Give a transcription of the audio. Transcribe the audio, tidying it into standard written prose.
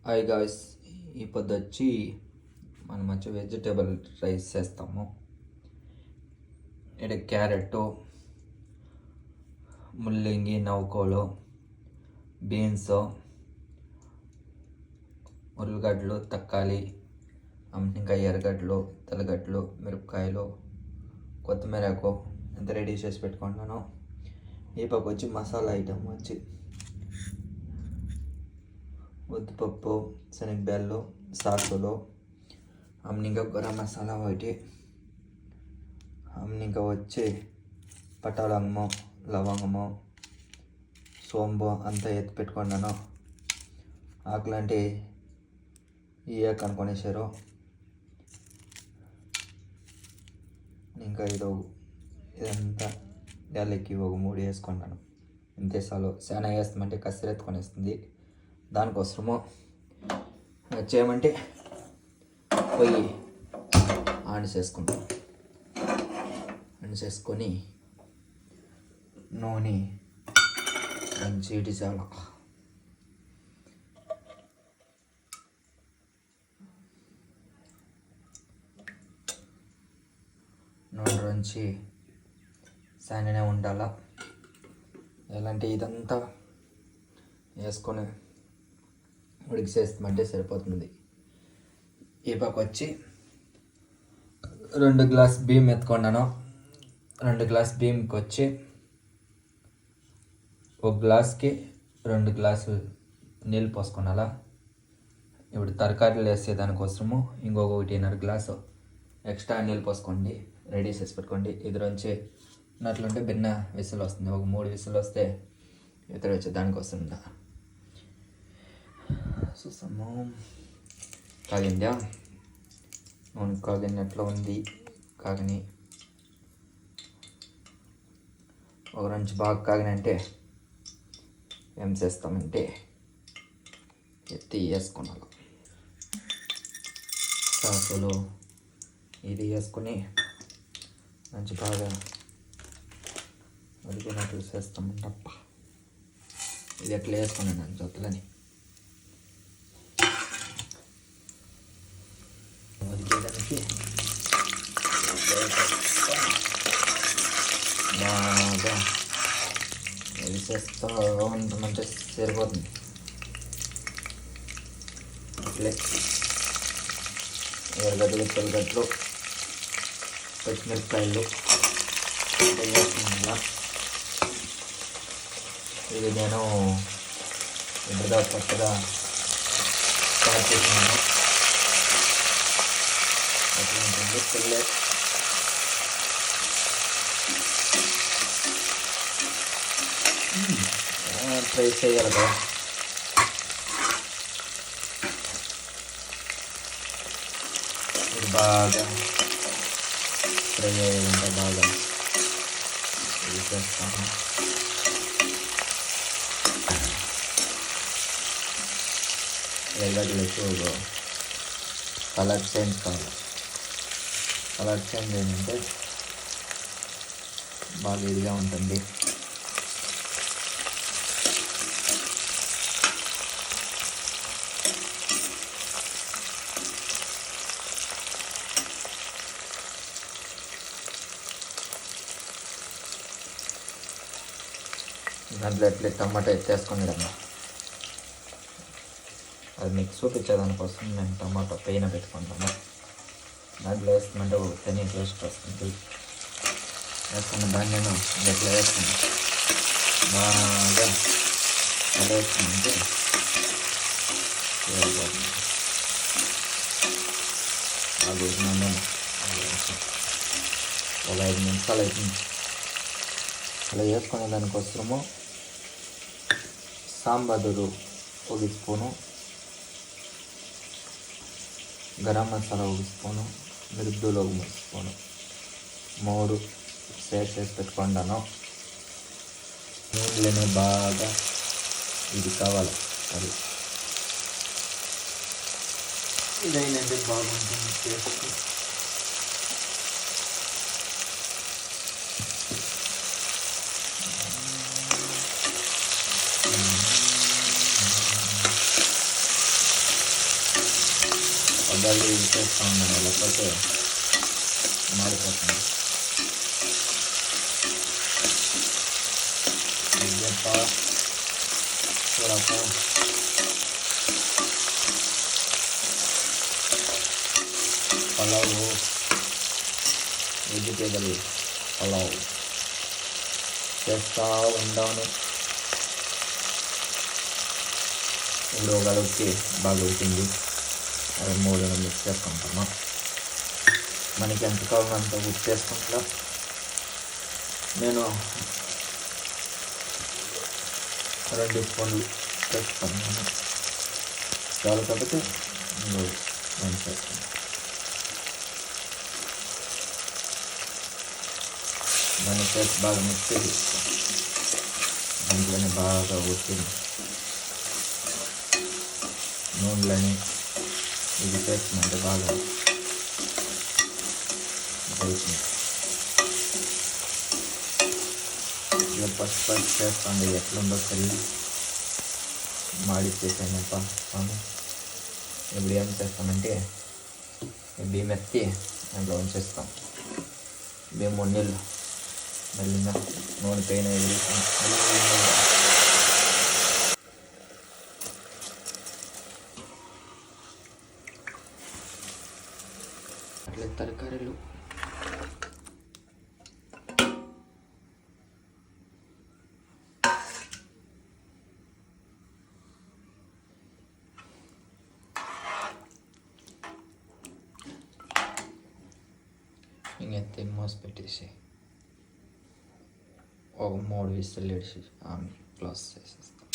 Hi guys, ఈ పొద్దు వచ్చి మనం వచ్చి వెజిటేబుల్ రైస్ చేస్తాము. ఇక్కడ క్యారెట్, ముల్లంగి, నవ్వుకోలు, బీన్స్, ఉల్లిగడ్డలు, తక్కాలి, ఇంకా ఎర్రగడ్డలు, తెల్లగడ్డలు, మిరపకాయలు, కొత్తిమీరకు ఎంత రెడీ చేసి పెట్టుకుంటున్నాను. ఈ పక్క వచ్చి మసాలా ఐటమ్ వచ్చి ఉద్దిపప్పు, శనగబ్యాళ్ళు, సాసులు, ఇంకా గరం మసాలా ఒకటి, ఇంకా వచ్చి పటాలము, లవంగము, సోంపు అంతా ఎత్తి పెట్టుకున్నాను. ఆకులంటే ఇవే కనుక్కొనేసారు. ఇంకా ఇదంతా యాలకి ఒక 3 వేసుకున్నాను. ఇంతే చాలు. చాలా వేస్తామంటే కసిరి ఎత్తుకొనేస్తుంది. దానికోసము చేయమంటే పొయ్యి ఆన్ చేసుకుంటాం. ఆన్ చేసుకొని నూనె మంచి చాలా నూనె రంచి సాననే ఉండాల. ఎలాంటి ఇదంతా వేసుకొని ఉడికిసేస్తామంటే సరిపోతుంది. ఈ పక్క వచ్చి 2 గ్లాస్ బియ్యం ఎత్తుకున్నాను. 2 గ్లాస్ బియ్యంకి వచ్చి 1 గ్లాస్కి 2 గ్లాసులు నీళ్ళు పోసుకున్నాలా. ఇప్పుడు తరకారీలు వేసే దానికోసము ఇంకొక 1.5 గ్లాసు ఎక్స్ట్రా నీళ్ళు పోసుకోండి, రెడీ చేసి పెట్టుకోండి. ఇద్దరుంచి ఉన్నట్లుంటే భిన్న విసులు వస్తుంది. ఒక 3 విసులు వస్తే ఇతడు వచ్చే దానికోసం చూస్తాము. కాగిందా, నూనె కాగినట్లు ఉంది. కాగని ఒక నుంచి బాగా కాగినంటే ఏం చేస్తామంటే ఎత్తి వేసుకున్నాను. సాసులు ఇది వేసుకొని మంచి బాగా ఉడికినట్లు చేస్తామంటప్ప. ఇది ఎట్లా వేసుకున్నాను జొత్తలని ఉడికేదానికి బాగా ఇది చేస్తూ ఉంటామంటే సరిపోతుంది. అట్లే ఎర్రగడ్డలు, తెల్లగడ్డలు, పచ్చిమిరపకాయలు వేసుకున్నా. ఇది నేను ఇంతగా కొత్తగా స్టార్ట్ చేసినాను. అట్లా ఉంటుంది పిల్లే. ట్రై చేయాలి కదా. ఇది బాగా ఫ్రై అయ్యేదంటే బాగా ఇది చేస్తాను. ఎర్రగడ్డలు ఎక్కువ కలర్ చేంజ్ కావాలి. కలర్ చేంజ్ ఏంటంటే బాగా ఇదిగా ఉంటుంది. దాంట్లో ఎట్లా టమాటా ఎత్తేసుకునేదమ్మా. అది మీకు చూపించేదానికోసం నేను టమాటా పైన పెట్టుకుంటాను. దాంట్లో వేసుకుంటే ఒక తని టేస్ట్ వస్తుంది. వేసుకున్న దాన్ని నేను ఎట్లా వేసుకున్నాను బాగా అలా వేసుకుంటే బాగా వేసినాను. ఒక 5 నిమిషాలు అవుతుంది. అలా వేసుకునే దానికోసము సాంబారు 1 స్పూను, గరం మసాలా 1 స్పూను, మిరపకాయలు 1 స్పూను, 3 సేవ్ చేసి పెట్టుకుంటాను. నీళ్ళని బాగా ఇది కావాలి. అది ఇదైనంటే బాగుంటుంది టేస్ట్. అబ్బాయి చేస్తూ ఉన్నాను, లేకపోతే మాడిపోతుంది. ఉల్లిగడ్డ, చూడక పలావు, వెజిటేబుల్ పలావ్ చేస్తూ ఉన్నాను. ఇప్పుడు ఒక ఉడికి బాగా ఉడికింది, అవి 3 మిక్స్ చేసుకుంటాము. మనకి ఎంత కావాలో అంత ఉప్పు వేసుకుంటా. నేను 2 స్పూన్లు వేసుకున్నాను, చాలు కాబట్టి నేను చేస్తాను. దాన్ని చేసి బాగా మిక్స్ చేసి దాంట్లోనే బాగా ఉడికింది. నూనెలని ఇది చేస్తుందంటే బాగా అవుతుంది. ఇక ఫస్ట్ చేస్తాను, ఎట్లుందో తెలియదు, మాడిచ్చేసానప్ప స్వామి. ఇప్పుడు ఏం చేస్తామంటే బియ్యం ఎత్తి దాంట్లో ఉంచేస్తాం. బియ్యం 3 నీళ్ళు మెల్లిగా నూనె పైన అట్లా తరకారీలు ఇంకెత్తి మోసి పెట్టేసి ఒక 3 విజిల్లు వేసి క్లోజ్ చేసేస్తాం.